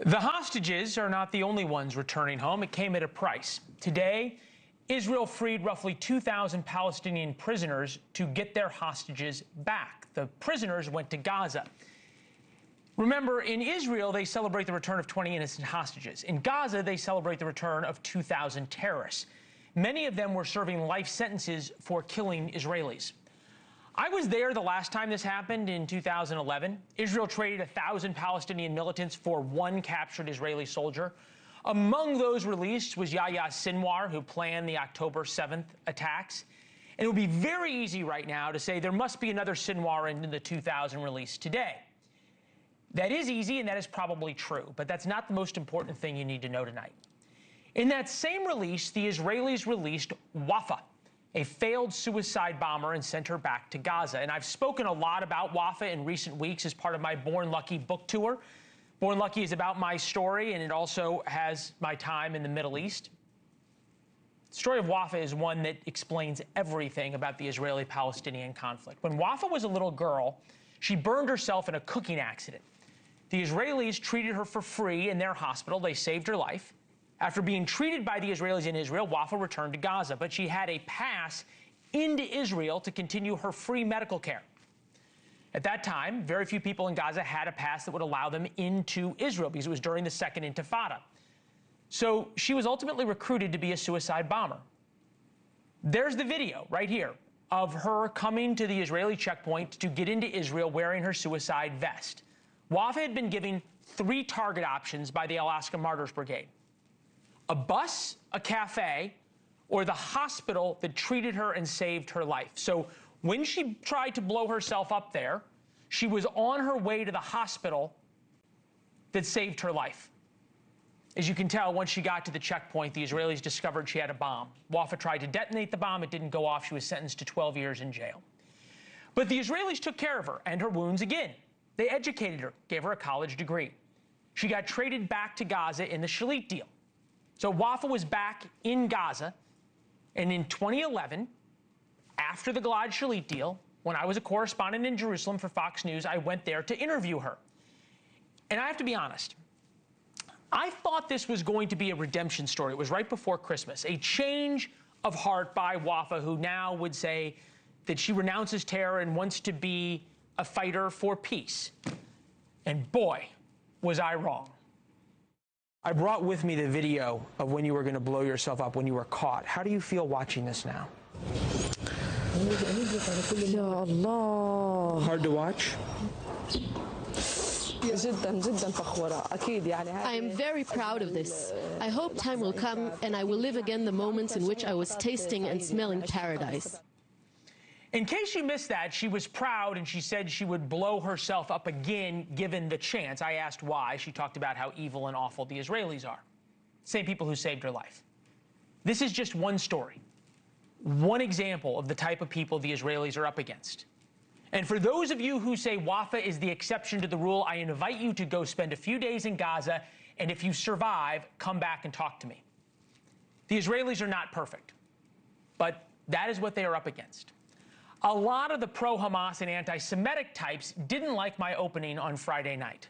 The hostages are not the only ones returning home. It came at a price. Today, Israel freed roughly 2,000 Palestinian prisoners to get their hostages back. The prisoners went to Gaza. Remember, in Israel, they celebrate the return of 20 innocent hostages. In Gaza, they celebrate the return of 2,000 terrorists. Many of them were serving life sentences for killing Israelis. I was there the last time this happened in 2011. Israel traded 1,000 Palestinian militants for one captured Israeli soldier. Among those released was Yahya Sinwar, who planned the October 7th attacks. And it would be very easy right now to say there must be another Sinwar in the 2,000 released today. That is easy, and that is probably true, but that's not the most important thing you need to know tonight. In that same release, the Israelis released Wafa, a failed suicide bomber, and sent her back to Gaza. And I've spoken a lot about Wafa in recent weeks as part of my Born Lucky book tour. Born Lucky is about my story, and it also has my time in the Middle East. The story of Wafa is one that explains everything about the Israeli-Palestinian conflict. When Wafa was a little girl, she burned herself in a cooking accident. The Israelis treated her for free in their hospital. They saved her life. After being treated by the Israelis in Israel, Wafa returned to Gaza, but she had a pass into Israel to continue her free medical care. At that time, very few people in Gaza had a pass that would allow them into Israel because it was during the Second Intifada. So she was ultimately recruited to be a suicide bomber. There's the video right here of her coming to the Israeli checkpoint to get into Israel wearing her suicide vest. Wafa had been given 3 target options by the Alaska Martyrs Brigade: a bus, a cafe, or the hospital that treated her and saved her life. So when she tried to blow herself up there, she was on her way to the hospital that saved her life. As you can tell, once she got to the checkpoint, the Israelis discovered she had a bomb. Wafa tried to detonate the bomb. It didn't go off. She was sentenced to 12 years in jail. But the Israelis took care of her and her wounds again. They educated her, gave her a college degree. She got traded back to Gaza in the Shalit deal. So Wafa was back in Gaza, and in 2011, after the Gilad Shalit deal, when I was a correspondent in Jerusalem for Fox News, I went there to interview her. And I have to be honest, I thought this was going to be a redemption story. It was right before Christmas, a change of heart by Wafa, who now would say that she renounces terror and wants to be a fighter for peace. And boy, was I wrong. I brought with me the video of when you were going to blow yourself up, when you were caught. How do you feel watching this now? Ya Allah. Hard to watch? I am very proud of this. I hope time will come and I will live again the moments in which I was tasting and smelling paradise. In case you missed that, she was proud and she said she would blow herself up again given the chance. I asked why. She talked about how evil and awful the Israelis are. Same people who saved her life. This is just one story, one example of the type of people the Israelis are up against. And for those of you who say Wafa is the exception to the rule, I invite you to go spend a few days in Gaza, and if you survive, come back and talk to me. The Israelis are not perfect, but that is what they are up against. A lot of the pro-Hamas and anti-Semitic types didn't like my opening on Friday night.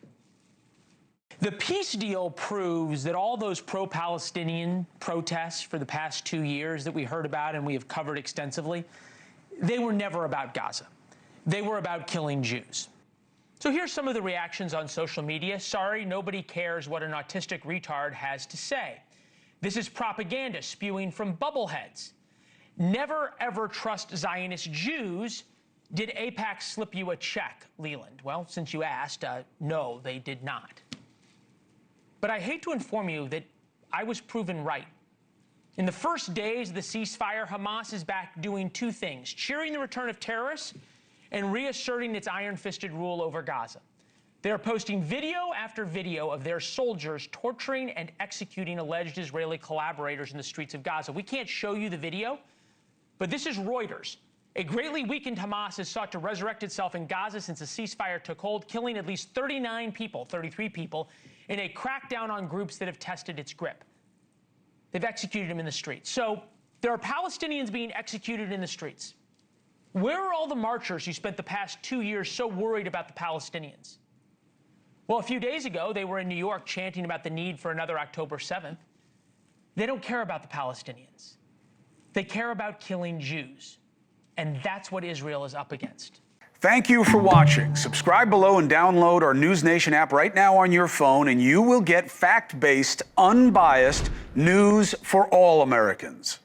The peace deal proves that all those pro-Palestinian protests for the past 2 years that we heard about and we have covered extensively, they were never about Gaza. They were about killing Jews. So here's some of the reactions on social media. Sorry, nobody cares what an autistic retard has to say. This is propaganda spewing from bubbleheads. Never, ever trust Zionist Jews. Did AIPAC slip you a check, Leland? Well, since you asked, no, they did not. But I hate to inform you that I was proven right. In the first days of the ceasefire, Hamas is back doing 2 things: cheering the return of terrorists and reasserting its iron-fisted rule over Gaza. They are posting video after video of their soldiers torturing and executing alleged Israeli collaborators in the streets of Gaza. We can't show you the video, but this is Reuters. A greatly weakened Hamas has sought to resurrect itself in Gaza since the ceasefire took hold, killing at least 33 people, in a crackdown on groups that have tested its grip. They've executed them in the streets. So there are Palestinians being executed in the streets. Where are all the marchers who spent the past 2 years so worried about the Palestinians? Well, a few days ago, they were in New York chanting about the need for another October 7th. They don't care about the Palestinians. They care about killing Jews. And that's what Israel is up against. Thank you for watching. Subscribe below and download our NewsNation app right now on your phone, and you will get fact-based, unbiased news for all Americans.